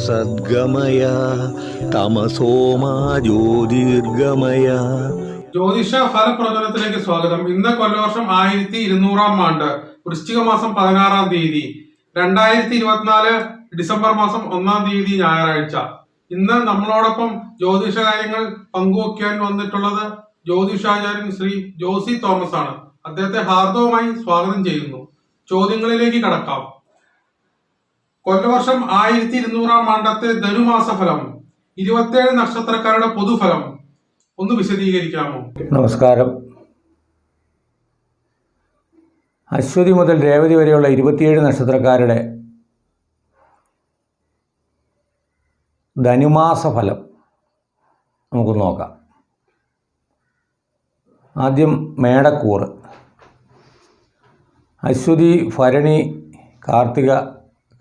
സദ്ഗമയ തമസോമാ ജ്യോതിർഗമയ. ജ്യോതിഷ ഫലപ്രവചനത്തിലേക്ക് സ്വാഗതം. ഇന്ന് കൊല്ലവർഷം 1200 ആണ്ട്, വൃശ്ചിക മാസം 16 തീയതി, 2024 ഡിസംബർ മാസം 1 തീയതി, ഞായറാഴ്ച. ഇന്ന് നമ്മളോടൊപ്പം ജ്യോതിഷ കാര്യങ്ങൾ പങ്കുവയ്ക്കാൻ വന്നിട്ടുള്ളത് ജ്യോതിഷാചാര്യൻ ശ്രീ ജോസി തോമസ് ആണ്. അദ്ദേഹത്തെ ഹാർദവമായി സ്വാഗതം ചെയ്യുന്നു. ചോദ്യങ്ങളിലേക്ക് കടക്കാം. കൊല്ലവർഷം 1200 ആണ്ടത്തെ ധനുമാസ ഫലം, 27 നക്ഷത്രക്കാരുടെ പൊതുഫലം ഒന്ന് വിശദീകരിക്കാമോ? നമസ്കാരം. അശ്വതി മുതൽ രേവതി വരെയുള്ള 27 നക്ഷത്രക്കാരുടെ ധനുമാസ ഫലം നമുക്ക് നോക്കാം. ആദ്യം മേടക്കൂറ്. അശ്വതി, ഭരണി, കാർത്തിക,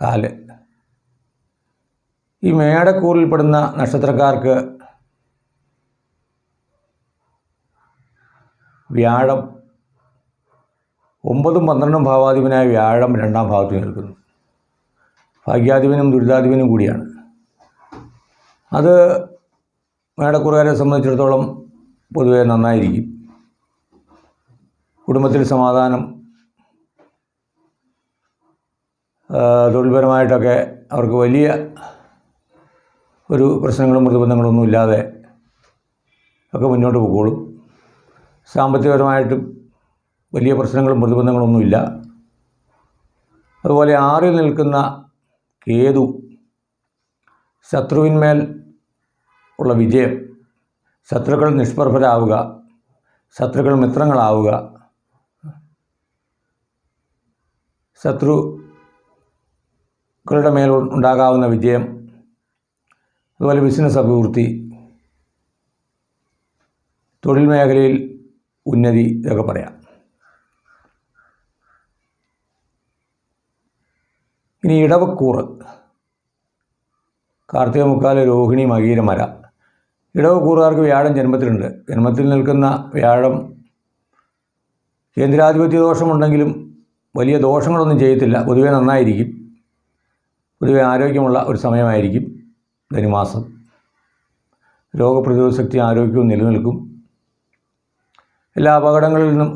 കാല്. ഈ മേടക്കൂറിൽപ്പെടുന്ന നക്ഷത്രക്കാർക്ക് വ്യാഴം 9ഉം 12ഉം ഭാവാധിപനായ വ്യാഴം 2ാം ഭാവത്തിൽ നിൽക്കുന്നു. ഭാഗ്യാധിപനും ദുരിതാധിപനും കൂടിയാണ്. അത് മേടക്കൂറുകാരെ സംബന്ധിച്ചിടത്തോളം പൊതുവെ നന്നായിരിക്കും. കുടുംബത്തിൽ സമാധാനം, തൊഴിൽപരമായിട്ടൊക്കെ അവർക്ക് വലിയ ഒരു പ്രശ്നങ്ങളും പ്രതിബന്ധങ്ങളൊന്നും ഇല്ലാതെ ഒക്കെ മുന്നോട്ട് പോയിക്കോളും. സാമ്പത്തികപരമായിട്ടും വലിയ പ്രശ്നങ്ങളും പ്രതിബന്ധങ്ങളൊന്നുമില്ല. അതുപോലെ 6ൽ നിൽക്കുന്ന കേതു, ശത്രുവിന്മേൽ ഉള്ള വിജയം, ശത്രുക്കൾ നിഷ്പ്രഭരാവുക, ശത്രുക്കൾ മിത്രങ്ങളാവുക, ശത്രുക്കളുടെ മേൽ ഉണ്ടാകാവുന്ന വിജയം, അതുപോലെ ബിസിനസ് അഭിവൃദ്ധി, തൊഴിൽ മേഖലയിൽ ഉന്നതി, ഇതൊക്കെ പറയാം. ഇനി ഇടവക്കൂറ്. കാർത്തിക, മുക്കാല്, രോഹിണി, മകീര, മര. ഇടവക്കൂറുകാർക്ക് വ്യാഴം ജന്മത്തിലുണ്ട്. ജന്മത്തിൽ നിൽക്കുന്ന വ്യാഴം കേന്ദ്രാധിപത്യ ദോഷമുണ്ടെങ്കിലും വലിയ ദോഷങ്ങളൊന്നും ചെയ്യത്തില്ല. പൊതുവെ നന്നായിരിക്കും. പൊതുവെ ആരോഗ്യമുള്ള ഒരു സമയമായിരിക്കും ധനുമാസം. രോഗപ്രതിരോധ ശക്തി, ആരോഗ്യവും നിലനിൽക്കും. എല്ലാ അപകടങ്ങളിൽ നിന്നും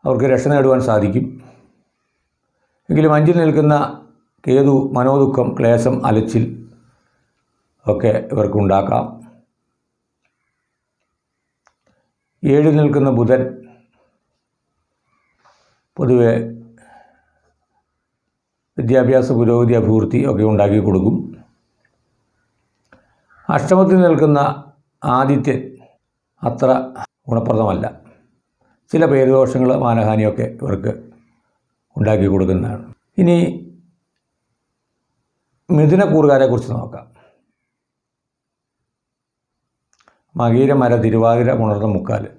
അവർക്ക് രക്ഷ നേടുവാൻ സാധിക്കും. എങ്കിലും 5ൽ നിൽക്കുന്ന കേതു മനോദുഃഖം, ക്ലേശം, അലച്ചിൽ ഒക്കെ ഇവർക്കുണ്ടാക്കാം. 7ൽ നിൽക്കുന്ന ബുധൻ പൊതുവെ വിദ്യാഭ്യാസ പുരോഗതി, അഭിവൃദ്ധി ഒക്കെ ഉണ്ടാക്കി കൊടുക്കും. അഷ്ടമത്തിൽ നിൽക്കുന്ന ആദിത്യൻ അത്ര ഗുണപ്രദമല്ല. ചില പേരുദോഷങ്ങൾ, മാനഹാനിയൊക്കെ ഇവർക്ക് ഉണ്ടാക്കി കൊടുക്കുന്നതാണ്. ഇനി മിഥുനക്കൂറുകാരെ കുറിച്ച് നോക്കാം. മകീര, മര, തിരുവാതിര, പുണർതം, മുക്കാല്.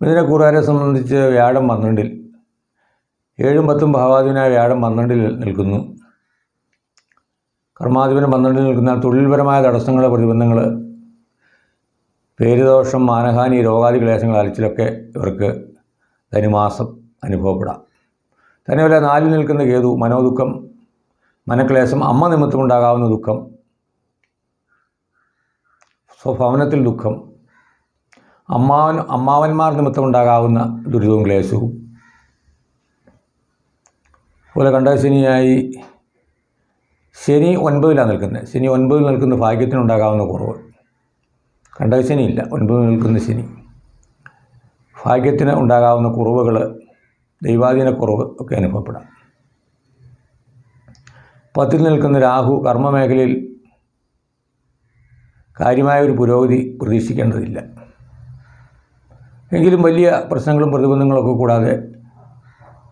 മിഥുനക്കൂറുകാരെ സംബന്ധിച്ച് വ്യാഴം 12ൽ, 7ഉം 10ഉം ഭാവാധിപനായ വ്യാഴം 12ൽ നിൽക്കുന്നു. കർമാധിപനും 12ൽ നിൽക്കുന്ന തൊഴിൽപരമായ തടസ്സങ്ങൾ, പ്രതിബന്ധങ്ങൾ, പേരുദോഷം, മാനഹാനി, രോഗാദി ക്ലേശങ്ങൾ, അലച്ചിലൊക്കെ ഇവർക്ക് ധനുമാസം അനുഭവപ്പെടാം. തന്നെയല്ല 4ൽ നിൽക്കുന്ന കേതു മനോദുഃഖം, മനക്ലേശം, അമ്മ നിമിത്തമുണ്ടാകാവുന്ന ദുഃഖം, സ്വഭവനത്തിൽ ദുഃഖം, അമ്മാവന്മാർ നിമിത്തമുണ്ടാകാവുന്ന ദുരിതവും ക്ലേശവും. അതുപോലെ കണ്ടശനിയായി ശനി 9ലാണ് നിൽക്കുന്നത്. ശനി 9ൽ നിൽക്കുന്ന ഭാഗ്യത്തിനുണ്ടാകാവുന്ന കുറവ്. കണ്ടശനിയില്ല, 9ൽ നിൽക്കുന്ന ശനി. ഭാഗ്യത്തിന് ഉണ്ടാകാവുന്ന കുറവുകൾ, ദൈവാധീനക്കുറവ് ഒക്കെ അനുഭവപ്പെടാം. 10ൽ നിൽക്കുന്ന രാഹു കർമ്മമേഖലയിൽ കാര്യമായൊരു പുരോഗതി പ്രതീക്ഷിക്കേണ്ടതില്ല. എങ്കിലും വലിയ പ്രശ്നങ്ങളും പ്രതിബന്ധങ്ങളൊക്കെ കൂടാതെ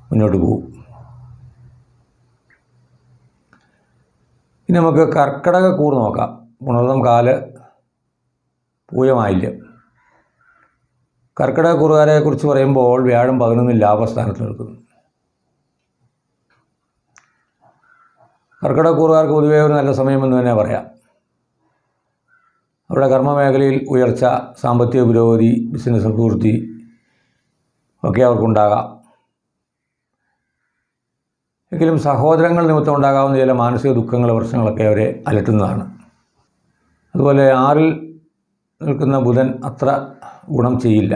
മുന്നോട്ട് പോകും. ഇനി നമുക്ക് കർക്കടക കൂറ് നോക്കാം. പുണർതം, കാല്, പൂയമായില്യം. കർക്കിടക കൂറുകാരെ കുറിച്ച് പറയുമ്പോൾ വ്യാഴം 11ൽ ലാഭസ്ഥാനത്ത് നിൽക്കുന്നു. കർക്കിടക കൂറുകാർക്ക് പൊതുവേ ഒരു നല്ല സമയമെന്ന് തന്നെ പറയാം. അവരുടെ കർമ്മമേഖലയിൽ ഉയർച്ച, സാമ്പത്തിക പുരോഗതി, ബിസിനസ് അഭിവൃദ്ധി ഒക്കെ അവർക്കുണ്ടാകാം. എങ്കിലും സഹോദരങ്ങൾ നിമിത്തം ഉണ്ടാകാവുന്ന ചില മാനസിക ദുഃഖങ്ങൾ പ്രശ്നങ്ങളൊക്കെ അവരെ അലട്ടുന്നതാണ്. അതുപോലെ 6-ൽ നിൽക്കുന്ന ബുധൻ അത്ര ഗുണം ചെയ്യില്ല.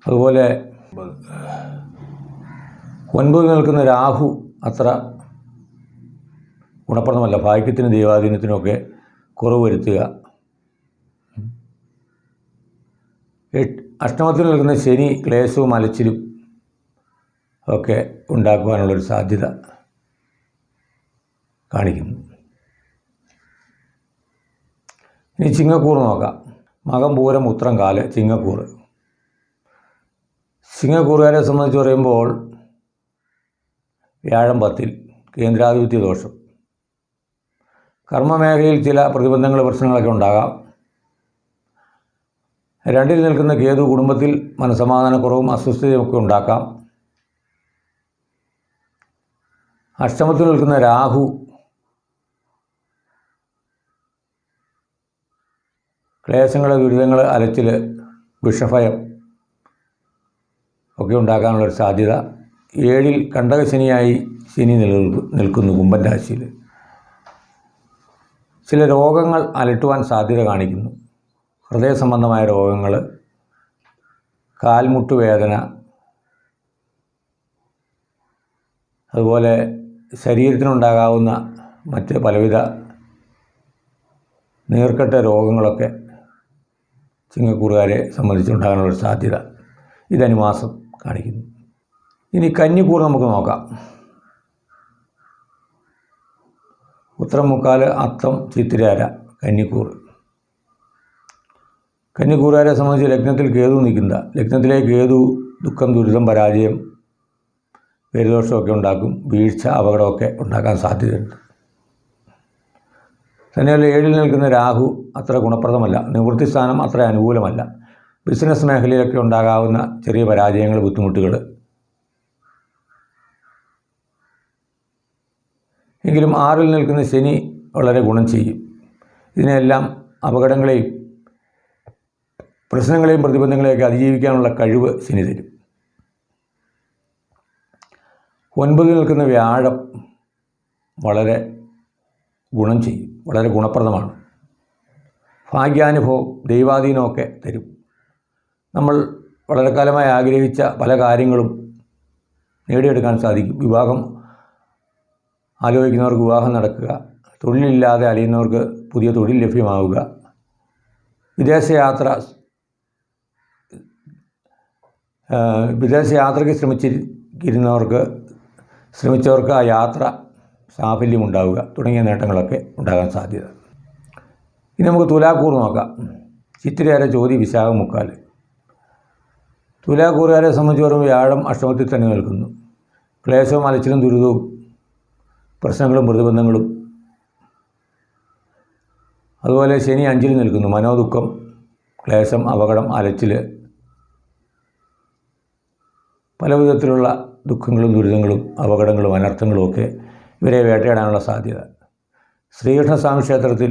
അതുപോലെ 9-ൽ നിൽക്കുന്ന രാഹു അത്ര ഗുണപ്രദമല്ല. ഭാഗ്യത്തിനും ദൈവാധീനത്തിനുമൊക്കെ കുറവ് വരുത്തുക. 8-ൽ നിൽക്കുന്ന ശനി ക്ലേശവും അലച്ചിലും ഒക്കെ ഉണ്ടാക്കുവാനുള്ളൊരു സാധ്യത കാണിക്കുന്നു. ഇനി ചിങ്ങക്കൂറ് നോക്കാം. മകം, പൂരം, ഉത്രം, കാല്, ചിങ്ങക്കൂറ്. ചിങ്ങക്കൂറുകാരെ സംബന്ധിച്ച് പറയുമ്പോൾ വ്യാഴം 10-ൽ, കേന്ദ്രാധിപത്യ ദോഷം. കർമ്മമേഖലയിൽ ചില പ്രതിബന്ധങ്ങൾ പ്രശ്നങ്ങളൊക്കെ ഉണ്ടാകാം. 2-ൽ നിൽക്കുന്ന കേതു കുടുംബത്തിൽ മനസ്സമാധാനക്കുറവും അസ്വസ്ഥതയുമൊക്കെ ഉണ്ടാക്കാം. 8-ൽ നിൽക്കുന്ന രാഹു ക്ലേശങ്ങൾ, ദുരിതങ്ങൾ, അലച്ചിൽ, വിഷഭയം ഒക്കെ ഉണ്ടാക്കാനുള്ളൊരു സാധ്യത. 7-ൽ കണ്ടകശനിയായി ശനി നിൽക്കുന്നു കുംഭൻ രാശിയിൽ. ചില രോഗങ്ങൾ അലട്ടുവാൻ സാധ്യത കാണിക്കുന്നു. ഹൃദയ സംബന്ധമായ രോഗങ്ങൾ, കാൽമുട്ടുവേദന, അതുപോലെ ശരീരത്തിനുണ്ടാകാവുന്ന മറ്റ് പലവിധ നീർക്കെട്ട രോഗങ്ങളൊക്കെ ചിങ്ങക്കൂറുകാരെ സംബന്ധിച്ചുണ്ടാകാനുള്ളൊരു സാധ്യത ഈ ധനുമാസം കാണിക്കുന്നു. ഇനി കന്നിക്കൂറ് നമുക്ക് നോക്കാം. ഉത്രം, മുക്കാല്, അത്തം, ചിത്തിരാര, കന്നിക്കൂറ്. കന്നിക്കൂറുകാരെ സംബന്ധിച്ച് ലഗ്നത്തിൽ കേതു നിൽക്കുന്ന, ലഗ്നത്തിലെ കേതു ദുഃഖം, ദുരിതം, പരാജയം, പേരുദോഷമൊക്കെ ഉണ്ടാക്കും. വീഴ്ച, അപകടമൊക്കെ ഉണ്ടാക്കാൻ സാധ്യതയുണ്ട്. തന്നെയല്ല 7-ൽ നിൽക്കുന്ന രാഹു അത്ര ഗുണപ്രദമല്ല. നിവൃത്തി സ്ഥാനം അത്ര അനുകൂലമല്ല. ബിസിനസ് മേഖലയിലൊക്കെ ഉണ്ടാകാവുന്ന ചെറിയ പരാജയങ്ങൾ, ബുദ്ധിമുട്ടുകൾ. എങ്കിലും 6-ൽ നിൽക്കുന്ന ശനി വളരെ ഗുണം ചെയ്യും. ഇതിനെല്ലാം അപകടങ്ങളെയും പ്രശ്നങ്ങളെയും പ്രതിബന്ധങ്ങളെയൊക്കെ അതിജീവിക്കാനുള്ള കഴിവ് ശനി തരും. 9-ൽ നിൽക്കുന്ന വ്യാഴം വളരെ ഗുണം ചെയ്യും, വളരെ ഗുണപ്രദമാണ്. ഭാഗ്യാനുഭവം, ദൈവാധീനമൊക്കെ തരും. നമ്മൾ വളരെ കാലമായി ആഗ്രഹിച്ച പല കാര്യങ്ങളും നേടിയെടുക്കാൻ സാധിക്കും. വിവാഹം ആലോചിക്കുന്നവർക്ക് വിവാഹം നടക്കുക, തൊഴിലില്ലാതെ അലയുന്നവർക്ക് പുതിയ തൊഴിൽ ലഭ്യമാവുക, വിദേശയാത്രയ്ക്ക് ശ്രമിച്ചവർക്ക് ആ യാത്ര സാഫല്യമുണ്ടാവുക തുടങ്ങിയ നേട്ടങ്ങളൊക്കെ ഉണ്ടാകാൻ സാധ്യത. ഇനി നമുക്ക് തുലാക്കൂറ് നോക്കാം. ചിത്തിരേര, ചോതി, വിശാഖം, മുക്കാല്. തുലാക്കൂറുകാരെ സംബന്ധിച്ച് വ്യാഴം അഷ്ടമത്തിൽ തന്നെ നിൽക്കുന്നു. ക്ലേശവും അലച്ചിലും ദുരിതവും പ്രശ്നങ്ങളും പ്രതിബന്ധങ്ങളും. അതുപോലെ ശനി 5-ൽ നിൽക്കുന്നു. മനോദുഃഖം, ക്ലേശം, അപകടം, അലച്ചിൽ, പല വിധത്തിലുള്ള ദുഃഖങ്ങളും ദുരിതങ്ങളും അപകടങ്ങളും അനർത്ഥങ്ങളും ഒക്കെ ഇവരെ വേട്ടയാടാനുള്ള സാധ്യത. ശ്രീകൃഷ്ണസ്വാമി ക്ഷേത്രത്തിൽ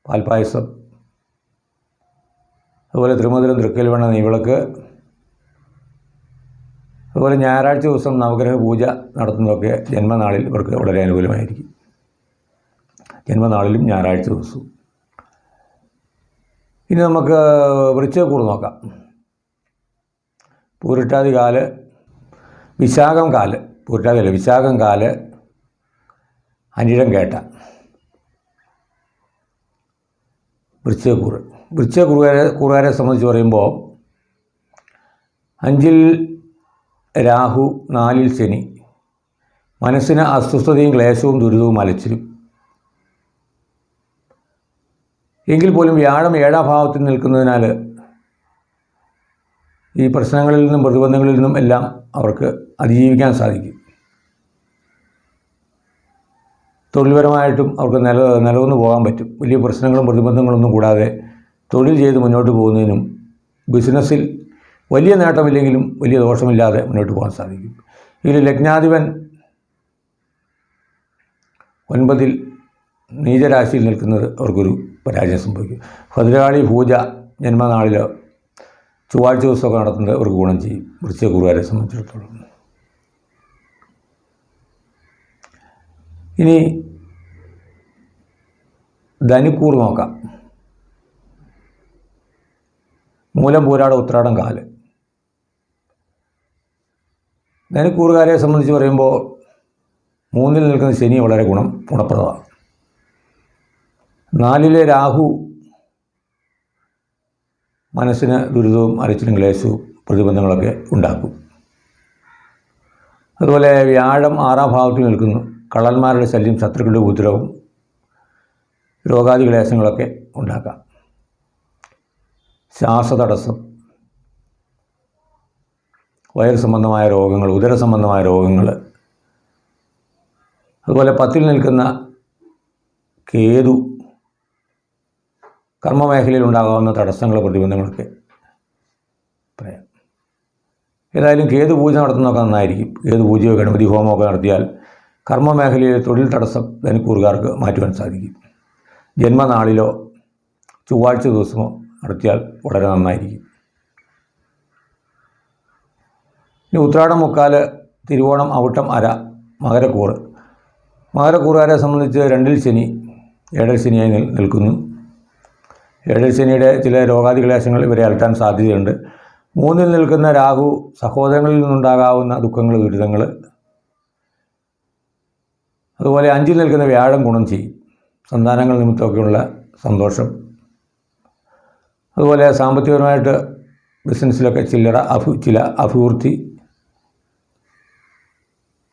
പാൽപ്പായസം, അതുപോലെ തിരുമധുരം, തൃക്കൽവെണ്ണ, നെയ്വിളക്ക്, അതുപോലെ ഞായറാഴ്ച ദിവസം നവഗ്രഹ പൂജ നടത്തുന്നതൊക്കെ ജന്മനാളിൽ ഇവർക്ക് വളരെ അനുകൂലമായിരിക്കും. ജന്മനാളിലും ഞായറാഴ്ച ദിവസവും. ഇനി നമുക്ക് വൃശ്ചികക്കൂറ് നോക്കാം. പൂരിട്ടാതി കാല്, വിശാഖം കാല്, പൂരിട്ടാതിയല്ല വിശാഖം കാല്, അനിഴം കേട്ട. വൃശ്ചികക്കൂറുകാരെ സംബന്ധിച്ച് പറയുമ്പോൾ 5-ൽ രാഹു, 4-ൽ ശനി. മനസ്സിന് അസ്വസ്ഥതയും ക്ലേശവും ദുരിതവും അലച്ചിലും. എങ്കിൽ പോലും വ്യാഴം 7-ാം ഭാവത്തിൽ നിൽക്കുന്നതിനാൽ ഈ പ്രശ്നങ്ങളിൽ നിന്നും പ്രതിബന്ധങ്ങളിൽ നിന്നും എല്ലാം അവർക്ക് അതിജീവിക്കാൻ സാധിക്കും. തൊഴിൽപരമായിട്ടും അവർക്ക് നിലനിന്ന് പോകാൻ പറ്റും. വലിയ പ്രശ്നങ്ങളും പ്രതിബന്ധങ്ങളൊന്നും കൂടാതെ തൊഴിൽ ചെയ്ത് മുന്നോട്ട് പോകുന്നതിനും ബിസിനസ്സിൽ വലിയ നേട്ടമില്ലെങ്കിലും വലിയ ദോഷമില്ലാതെ മുന്നോട്ട് പോകാൻ സാധിക്കും. ഇതിൽ ലഗ്നാധിപൻ 9-ൽ നീചരാശിയിൽ നിൽക്കുന്നത് അവർക്കൊരു പരാജയം സംഭവിക്കും. ഭദ്രകാളി പൂജ ജന്മനാളിലോ ചൊവ്വാഴ്ച ദിവസമൊക്കെ നടത്തുന്നത് അവർക്ക് ഗുണം ചെയ്യും വൃശ്ചികക്കൂറുകാരെ സംബന്ധിച്ചിടത്തോളം. ഇനി ധനുക്കൂർ നോക്കാം. മൂലം, പൂരാടം, ഉത്രാടം, കാല്. ധനുക്കൂറുകാരെ സംബന്ധിച്ച് പറയുമ്പോൾ 3-ൽ നിൽക്കുന്ന ശനി വളരെ ഗുണപ്രദമാണ്. 4-ലെ രാഹു മനസ്സിന് ദുരിതവും അലച്ചിലും ക്ലേശവും പ്രതിബന്ധങ്ങളൊക്കെ ഉണ്ടാക്കും. അതുപോലെ വ്യാഴം 6-ാം ഭാവത്തിൽ നിൽക്കുന്നു. കള്ളന്മാരുടെ ശല്യം, ശത്രുക്കളുടെ ഉപദ്രവവും രോഗാദി ക്ലേശങ്ങളൊക്കെ ഉണ്ടാക്കാം. ശ്വാസതടസ്സം, വയറ് സംബന്ധമായ രോഗങ്ങൾ, ഉദര സംബന്ധമായ രോഗങ്ങൾ. അതുപോലെ 10-ൽ നിൽക്കുന്ന കേതു കർമ്മമേഖലയിൽ ഉണ്ടാകാവുന്ന തടസ്സങ്ങൾ, പ്രതിബന്ധങ്ങളൊക്കെ പറയാം. ഏതായാലും കേതു പൂജ നടത്തുന്നതൊക്കെ നന്നായിരിക്കും. കേതു പൂജയോ ഗണപതി ഹോമമൊക്കെ നടത്തിയാൽ കർമ്മമേഖലയിലെ തൊഴിൽ തടസ്സം ധനുക്കൂറുകാർക്ക് മാറ്റുവാൻ സാധിക്കും. ജന്മനാളിലോ ചൊവ്വാഴ്ച ദിവസമോ നടത്തിയാൽ വളരെ നന്നായിരിക്കും. ഇനി ഉത്രാടം, മുക്കാല്, തിരുവോണം, അവിട്ടം, അര, മകരക്കൂറ്. മകരക്കൂറുകാരെ സംബന്ധിച്ച് 2-ൽ ശനി, 7-ൽ ശനിയായി നിൽക്കുന്നു. 7-ൽ ശനിയുടെ ചില രോഗാദി ക്ലേശങ്ങൾ ഇവരെ അലട്ടാൻ സാധ്യതയുണ്ട്. 3-ൽ നിൽക്കുന്ന രാഹു സഹോദരങ്ങളിൽ നിന്നുണ്ടാകാവുന്ന ദുഃഖങ്ങൾ, ദുരിതങ്ങൾ. അതുപോലെ 5-ൽ നിൽക്കുന്ന വ്യാഴം ഗുണം ചെയ്യും. സന്താനങ്ങൾ നിമിത്തമൊക്കെയുള്ള സന്തോഷം. അതുപോലെ സാമ്പത്തികപരമായിട്ട് ബിസിനസ്സിലൊക്കെ ചില അഭിവൃദ്ധി.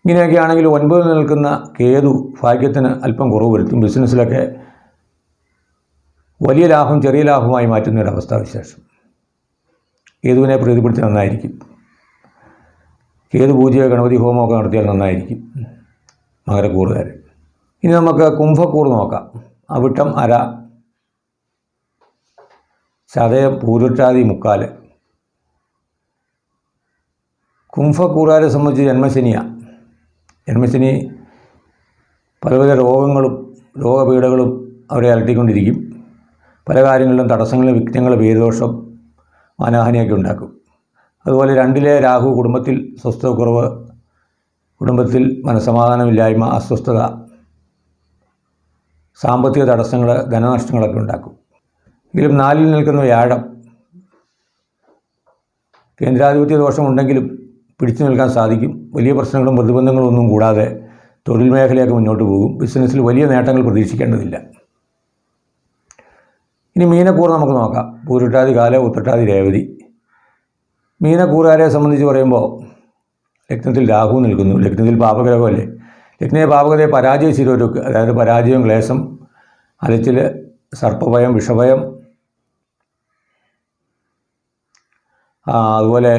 ഇങ്ങനെയൊക്കെ ആണെങ്കിൽ 9-ൽ നിൽക്കുന്ന കേതു ഭാഗ്യത്തിന് അല്പം കുറവ് വരുത്തും. ബിസിനസ്സിലൊക്കെ വലിയ ലാഭം ചെറിയ ലാഭമായി മാറ്റുന്ന ഒരവസ്ഥാവിശേഷം. കേതുവിനെ പ്രീതിപ്പെടുത്തി നന്നായിരിക്കും. കേതു പൂജയോ ഗണപതി ഹോമമൊക്കെ നടത്തിയാൽ നന്നായിരിക്കും മകരക്കൂറുകാർ. ഇനി നമുക്ക് കുംഭക്കൂർ നോക്കാം. അവിട്ടം, അര, ചതയം, പൂരുട്ടാതി, മുക്കാല്. കുംഭക്കൂറുകാരെ സംബന്ധിച്ച് ജന്മശനിയാണ്. ജന്മശനി പലവിധ രോഗങ്ങളും രോഗപീഠകളും അവരെ അലട്ടിക്കൊണ്ടിരിക്കും. പല കാര്യങ്ങളിലും തടസ്സങ്ങളും, വിഘ്നങ്ങൾ, പേരുദോഷം, മാനഹാനിയൊക്കെ ഉണ്ടാക്കും. അതുപോലെ 2-ലെ രാഹു കുടുംബത്തിൽ സ്വസ്ഥതക്കുറവ്, കുടുംബത്തിൽ മനസ്സമാധാനമില്ലായ്മ, അസ്വസ്ഥത, സാമ്പത്തിക തടസ്സങ്ങൾ, ധനനഷ്ടങ്ങളൊക്കെ ഉണ്ടാക്കും. എങ്കിലും 4-ൽ നിൽക്കുന്ന വ്യാഴം കേന്ദ്രാധിപത്യ ദോഷമുണ്ടെങ്കിലും പിടിച്ചു നിൽക്കാൻ സാധിക്കും. വലിയ പ്രശ്നങ്ങളും പ്രതിബന്ധങ്ങളും ഒന്നും കൂടാതെ തൊഴിൽ മേഖലയൊക്കെ മുന്നോട്ട് പോകും. ബിസിനസ്സിൽ വലിയ നേട്ടങ്ങൾ പ്രതീക്ഷിക്കേണ്ടതില്ല. ഇനി മീനക്കൂർ നമുക്ക് നോക്കാം. പൂരുട്ടാതി, കാല, ഉത്രട്ടാതി, രേവതി. മീനക്കൂറുകാരെ സംബന്ധിച്ച് പറയുമ്പോൾ ലഗ്നത്തിൽ രാഹു നിൽക്കുന്നു. ലഗ്നത്തിൽ പാപഗ്രഹമല്ലേ. ലഗ്നയെ പാപകതയെ പരാജയ ശിരോരുക്ക്, അതായത് പരാജയം, ക്ലേശം, അലച്ചിൽ, സർപ്പഭയം, വിഷഭയം, അതുപോലെ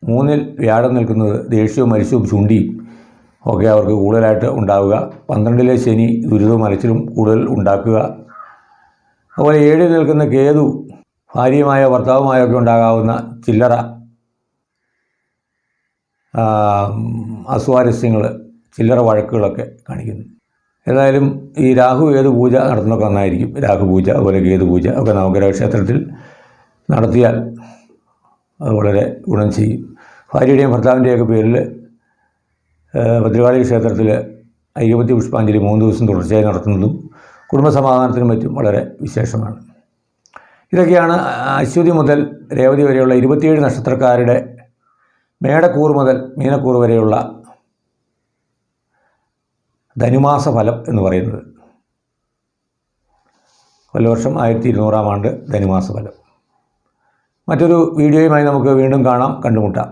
3-ൽ വ്യാഴം നിൽക്കുന്നത് ദേഷ്യവും മരിച്ചവും ചുണ്ടിയും ഒക്കെ അവർക്ക് കൂടുതലായിട്ട് ഉണ്ടാവുക. 12-ലെ ശനി ദുരിതവും അലച്ചിലും കൂടുതൽ ഉണ്ടാക്കുക. അതുപോലെ 7-ൽ നിൽക്കുന്ന കേതു ഭാര്യയുമായോ ഭർത്താവുമായോ ഒക്കെ ഉണ്ടാകാവുന്ന ചില്ലറ അസ്വാരസ്യങ്ങൾ, ചില്ലറ വഴക്കുകളൊക്കെ കാണിക്കുന്നു. ഏതായാലും ഈ രാഹു കേതു പൂജ നടത്തുന്നതൊക്കെ നന്നായിരിക്കും. രാഹു പൂജ, അതുപോലെ കേതു പൂജ ഒക്കെ നവഗ്രഹ ക്ഷേത്രത്തിൽ നടത്തിയാൽ അത് വളരെ ഗുണം ചെയ്യും. ഭാര്യയുടെയും ഭർത്താവിൻ്റെയൊക്കെ പേരിൽ ഭദ്രകാളി ക്ഷേത്രത്തിൽ ഐകമത്യ പുഷ്പാഞ്ജലി 3 ദിവസം തുടർച്ചയായി നടത്തുന്നതും കുടുംബസമാധാനത്തിനും മറ്റും വളരെ വിശേഷമാണ്. ഇതൊക്കെയാണ് അശ്വതി മുതൽ രേവതി വരെയുള്ള 27 നക്ഷത്രക്കാരുടെ മേടക്കൂർ മുതൽ മീനക്കൂർ വരെയുള്ള ധനുമാസ ഫലം എന്ന് പറയുന്നത്. കൊല്ലവർഷം 1200-ാം ആണ്ട് ധനുമാസ ഫലം. മറ്റൊരു വീഡിയോയുമായി നമുക്ക് വീണ്ടും കാണാം, കണ്ടുമുട്ടാം.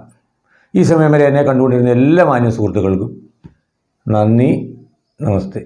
ഈ സമയം വരെ എന്നെ കണ്ടുകൊണ്ടിരുന്ന എല്ലാ മാന്യ സുഹൃത്തുക്കൾക്കും നന്ദി, നമസ്തേ.